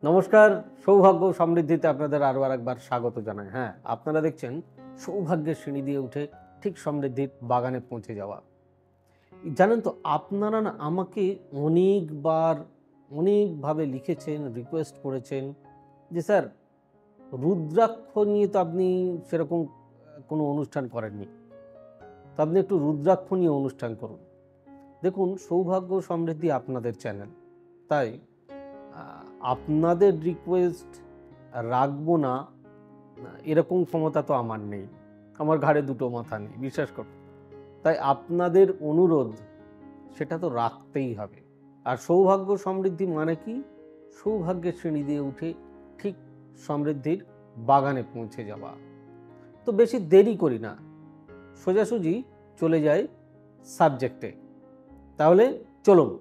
নমস্কার। সৌভাগ্য সমৃদ্ধিতে আপনাদের আরও একবার স্বাগত জানাই। হ্যাঁ, আপনারা দেখছেন সৌভাগ্যের সিঁড়ি দিয়ে উঠে ঠিক সমৃদ্ধির বাগানে পৌঁছে যাওয়া। জানেন তো, আপনারা না আমাকে অনেকবার অনেকভাবে লিখেছেন, রিকোয়েস্ট করেছেন যে স্যার, রুদ্রাক্ষ নিয়ে তো আপনি সেরকম কোনো অনুষ্ঠান করেননি, তো আপনি একটু রুদ্রাক্ষ নিয়ে অনুষ্ঠান করুন। দেখুন, সৌভাগ্য সমৃদ্ধি আপনাদের চ্যানেল, তাই আপনাদের রিকোয়েস্ট রাখবো না এরকম ক্ষমতা তো আমার নেই, আমার ঘাড়ে দুটো মাথা নেই, বিশ্বাস করুন। তাই আপনাদের অনুরোধ সেটা তো রাখতেই হবে। আর সৌভাগ্য সমৃদ্ধি মানে কি? সৌভাগ্যের শ্রেণী দিয়ে উঠে ঠিক সমৃদ্ধির বাগানে পৌঁছে যাওয়া। তো বেশি দেরি করি না, সোজাসুজি চলে যায় সাবজেক্টে। তাহলে চলুন।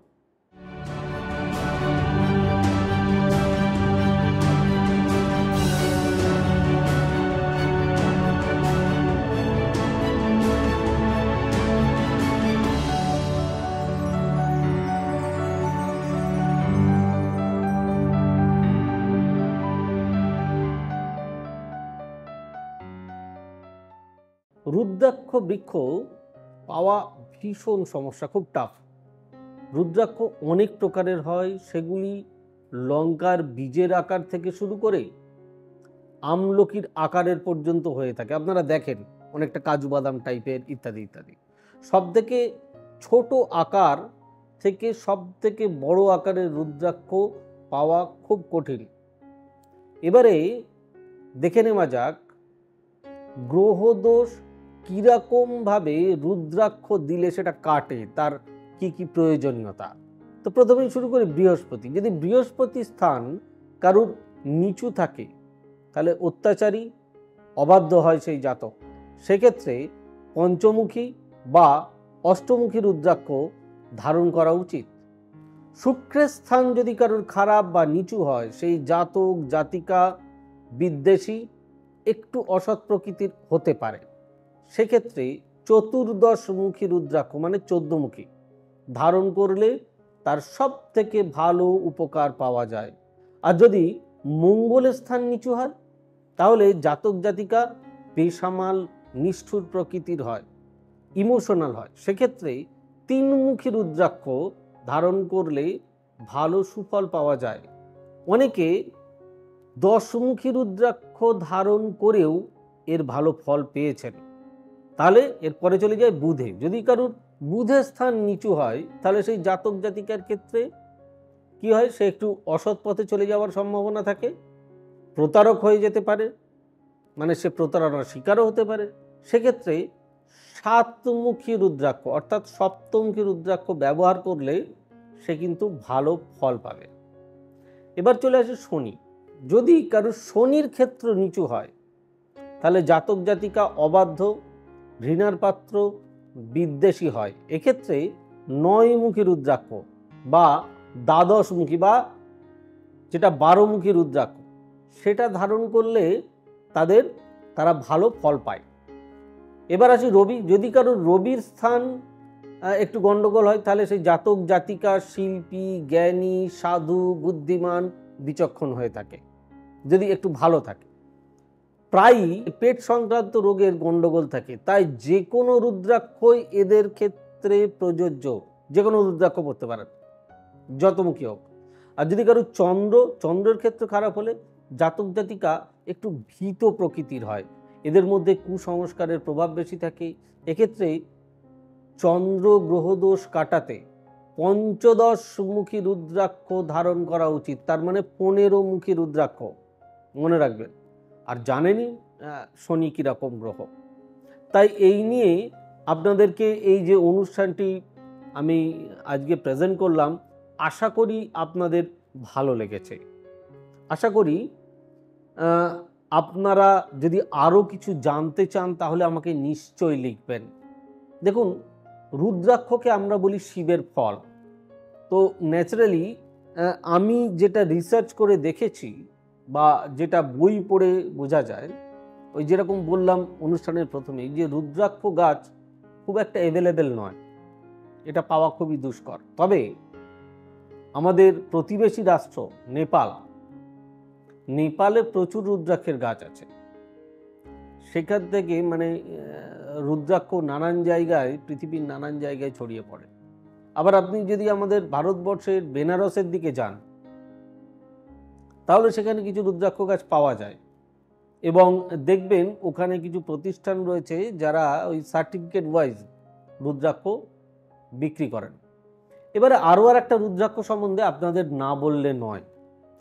রুদ্রাক্ষ বৃক্ষ পাওয়া ভীষণ সমস্যা, খুব টাফ। রুদ্রাক্ষ অনেক প্রকারের হয়, সেগুলি লঙ্কার বীজের আকার থেকে শুরু করে আমলকির আকারের পর্যন্ত হয়ে থাকে। আপনারা দেখেন অনেকটা কাজু বাদাম টাইপের, ইত্যাদি ইত্যাদি। সব থেকে ছোট আকার থেকে সব থেকে বড় আকারের রুদ্রাক্ষ পাওয়া খুব কঠিন। এবারে দেখে নেওয়া যাক গ্রহদোষ কীরকমভাবে রুদ্রাক্ষ দিলে সেটা কাটে, তার কি কি প্রয়োজনীয়তা। তো প্রথমেই শুরু করি বৃহস্পতি। যদি বৃহস্পতি স্থান কারুর নিচু থাকে, তাহলে অত্যাচারী, অবাধ্য হয় সেই জাতক। সেক্ষেত্রে পঞ্চমুখী বা অষ্টমুখী রুদ্রাক্ষ ধারণ করা উচিত। শুক্রের স্থান যদি কারুর খারাপ বা নিচু হয়, সেই জাতক জাতিকা বিদ্বেষী, একটু অসৎ প্রকৃতির হতে পারে। সেক্ষেত্রে চতুর্দশমুখী রুদ্রাক্ষ মানে 14মুখী ধারণ করলে তার সব থেকে ভালো উপকার পাওয়া যায়। আর যদি মঙ্গলের স্থান নিচু হয়, তাহলে জাতক জাতিকা বেসামাল, নিষ্ঠুর প্রকৃতির হয়, ইমোশনাল হয়। সেক্ষেত্রে 3মুখী রুদ্রাক্ষ ধারণ করলে ভালো সুফল পাওয়া যায়। অনেকে 10মুখী রুদ্রাক্ষ ধারণ করেও এর ভালো ফল পেয়েছেন। তাহলে এরপরে চলে যায় বুধে। যদি কারুর বুধের স্থান নিচু হয়, তাহলে সেই জাতক জাতিকার ক্ষেত্রে কি হয়, সে একটু অসৎ পথে চলে যাওয়ার সম্ভাবনা থাকে, প্রতারক হয়ে যেতে পারে, মানে সে প্রতারণার শিকারও হতে পারে। সেক্ষেত্রে 7মুখী রুদ্রাক্ষ অর্থাৎ সপ্তমুখী রুদ্রাক্ষ ব্যবহার করলে সে কিন্তু ভালো ফল পাবে। এবার চলে আসে শনি। যদি কারুর শনির ক্ষেত্র নিচু হয়, তাহলে জাতক জাতিকা অবাধ্য, ঘৃণার পাত্র, বিদ্বেষী হয়। এক্ষেত্রে 9মুখী রুদ্রাক্ষ বা দ্বাদশমুখী বা যেটা 12মুখী রুদ্রাক্ষ, সেটা ধারণ করলে তারা ভালো ফল পায়। এবার আসি রবি। যদি কারোর রবির স্থান একটু গন্ডগোল হয়, তাহলে সেই জাতক জাতিকা শিল্পী, জ্ঞানী, সাধু, বুদ্ধিমান, বিচক্ষণ হয়ে থাকে যদি একটু ভালো থাকে। প্রায়ই পেট সংক্রান্ত রোগের গন্ডগোল থাকে, তাই যে কোনো রুদ্রাক্ষই এদের ক্ষেত্রে প্রযোজ্য। যে কোনো রুদ্রাক্ষ পড়তে পারেন, যতমুখী হোক। আর যদি কারো চন্দ্রের ক্ষেত্র খারাপ হলে জাতক জাতিকা একটু ভীত প্রকৃতির হয়, এদের মধ্যে কুসংস্কারের প্রভাব বেশি থাকে। এক্ষেত্রে চন্দ্র গ্রহদোষ কাটাতে 15মুখী রুদ্রাক্ষ ধারণ করা উচিত, তার মানে 15মুখী রুদ্রাক্ষ, মনে রাখবেন। আর জানেনই শনি কীরকম গ্রহ। তাই এই নিয়ে আপনাদেরকে এই যে অনুষ্ঠানটি আমি আজকে প্রেজেন্ট করলাম, আশা করি আপনাদের ভালো লেগেছে। আশা করি আপনারা যদি আরও কিছু জানতে চান, তাহলে আমাকে নিশ্চয়ই লিখবেন। দেখুন, রুদ্রাক্ষকে আমরা বলি শিবের ফল। তো ন্যাচারালি আমি যেটা রিসার্চ করে দেখেছি বা যেটা বই পড়ে বোঝা যায়, ওই যেরকম বললাম অনুষ্ঠানের প্রথমেই, যে রুদ্রাক্ষ গাছ খুব একটা অ্যাভেলেবেল নয়, এটা পাওয়া খুবই দুষ্কর। তবে আমাদের প্রতিবেশী রাষ্ট্র নেপাল, নেপালে প্রচুর রুদ্রাক্ষের গাছ আছে, সেখান থেকে মানে রুদ্রাক্ষ নানান জায়গায়, পৃথিবীর নানান জায়গায় ছড়িয়ে পড়ে। আবার আপনি যদি আমাদের ভারতবর্ষের বেনারসের দিকে যান, তাহলে সেখানে কিছু রুদ্রাক্ষ গাছ পাওয়া যায়, এবং দেখবেন ওখানে কিছু প্রতিষ্ঠান রয়েছে যারা ওই সার্টিফিকেট ওয়াইজ রুদ্রাক্ষ বিক্রি করেন। এবারে আরও একটা রুদ্রাক্ষ সম্বন্ধে আপনাদের না বললে নয়,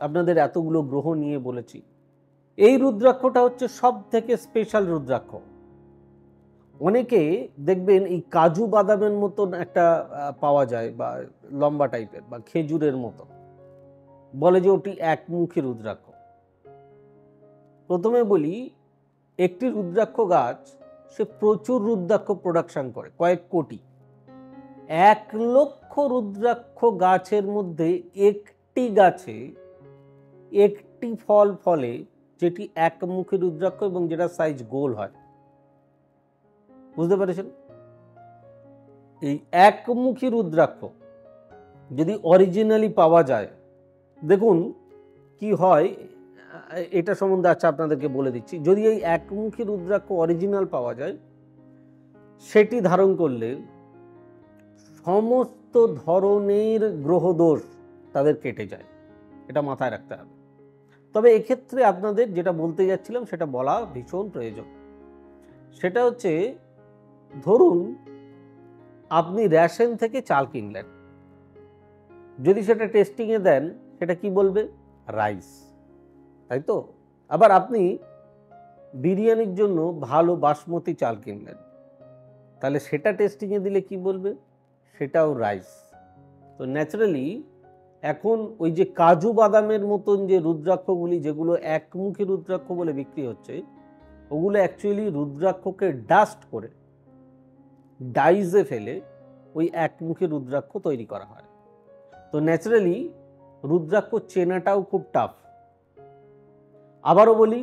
আপনাদের এতগুলো গ্রহ নিয়ে বলেছি। এই রুদ্রাক্ষটা হচ্ছে সব থেকে স্পেশাল রুদ্রাক্ষ। অনেকে দেখবেন এই কাজু বাদামের মতন একটা পাওয়া যায়, বা লম্বা টাইপের, বা খেজুরের মতো, বলে যে ওটি একমুখী রুদ্রাক্ষ। প্রথমে বলি, একটি রুদ্রাক্ষ গাছ সে প্রচুর রুদ্রাক্ষ প্রোডাকশন করে, কয়েক কোটি। 1 লক্ষ রুদ্রাক্ষ গাছের মধ্যে একটি গাছে একটি ফল ফলে, যেটি একমুখী রুদ্রাক্ষ এবং যেটা সাইজ গোল হয়। বুঝতে পেরেছেন? এই একমুখী রুদ্রাক্ষ যদি অরিজিনালি পাওয়া যায়, দেখুন কি হয়, এটা সম্বন্ধে আচ্ছা আপনাদেরকে বলে দিচ্ছি। যদি এই একমুখী রুদ্রাক্ষ অরিজিনাল পাওয়া যায়, সেটি ধারণ করলে সমস্ত ধরনের গ্রহদোষ তাদের কেটে যায়, এটা মাথায় রাখতে হবে। তবে এক্ষেত্রে আপনাদের যেটা বলতে যাচ্ছিলাম সেটা বলা ভীষণ প্রয়োজন। সেটা হচ্ছে, ধরুন আপনি রেশন থেকে চাল কিনলেন, যদি সেটা টেস্টিংয়ে দেন সেটা কি বলবে? রাইস, তাই তো? আবার আপনি বিরিয়ানির জন্য ভালো বাসমতি চাল কিনলেন, তাহলে সেটা টেস্টিংয়ে দিলে কি বলবে? সেটাও রাইস। তো ন্যাচারালি এখন ওই যে কাজু বাদামের মতন যে রুদ্রাক্ষগুলি, যেগুলো একমুখী রুদ্রাক্ষ বলে বিক্রি হচ্ছে, ওগুলো অ্যাকচুয়ালি রুদ্রাক্ষকে ডাস্ট করে ডাইজে ফেলে ওই একমুখী রুদ্রাক্ষ তৈরি করা হয়। তো ন্যাচারালি রুদ্রাক্ষ চেনাটাও খুব টাফ। আবারও বলি,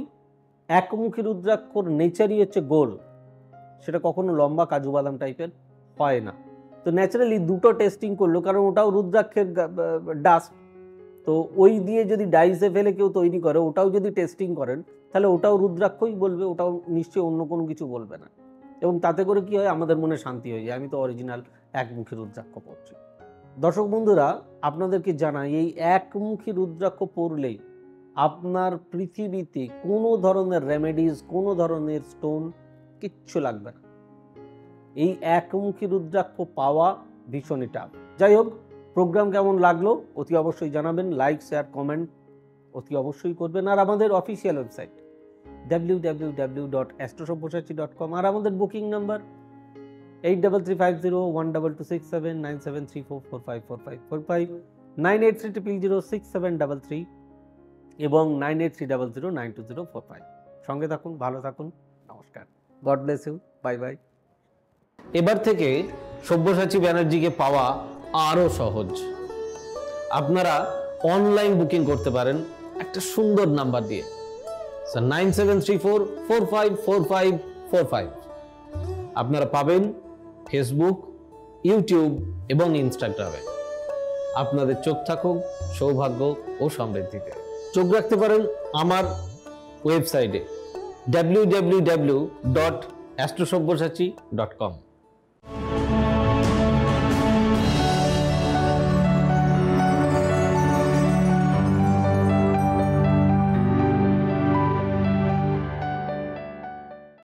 একমুখী রুদ্রাক্ষর নেচারই হচ্ছে গোল, সেটা কখনো লম্বা কাজু বাদাম টাইপের হয় না। তো ন্যাচারালি দুটো টেস্টিং করলো, কারণ ওটাও রুদ্রাক্ষের ডাস্ট, তো ওই দিয়ে যদি ডাইসে ফেলে কেউ তৈরি করে, ওটাও যদি টেস্টিং করেন, তাহলে ওটাও রুদ্রাক্ষই বলবে, ওটাও নিশ্চয়ই অন্য কোনো কিছু বলবে না। এবং তাতে করে কি হয়, আমাদের মনে শান্তি হয়ে যায়, আমি তো অরিজিনাল একমুখী রুদ্রাক্ষ পড়ছি। দর্শক বন্ধুরা, আপনাদেরকে জানাই, এই একমুখী রুদ্রাক্ষ পড়লেই আপনার পৃথিবীতে কোনো ধরনের রেমেডিজ, কোনো ধরনের স্টোন কিচ্ছু লাগবে না। এই একমুখী রুদ্রাক্ষ পাওয়া ভীষণই টাফ। যাই হোক, প্রোগ্রাম কেমন লাগলো অতি অবশ্যই জানাবেন, লাইক, শেয়ার, কমেন্ট অতি অবশ্যই করবেন। আর আমাদের অফিসিয়াল ওয়েবসাইট www.astrosavysachi.com, আর আমাদের বুকিং নাম্বার 8335012267 9734454545 9830067333 এবং 9830092045। সঙ্গে থাকুন, ভালো থাকুন, নমস্কার, God bless you, bye bye. এবার থেকে সব্যসাচী ব্যানার্জিকে পাওয়া আরও সহজ। আপনারা অনলাইন বুকিং করতে পারেন একটা সুন্দর নাম্বার দিয়ে, 9734454545। আপনারা পাবেন ফেসবুক, ইউটিউব এবং ইনস্টাগ্রামে। আপনাদের চোখ থাকুক সৌভাগ্য ও সমৃদ্ধিতে। চোখ রাখতে পারেন আমার ওয়েবসাইটে www.astrosavysachi.com।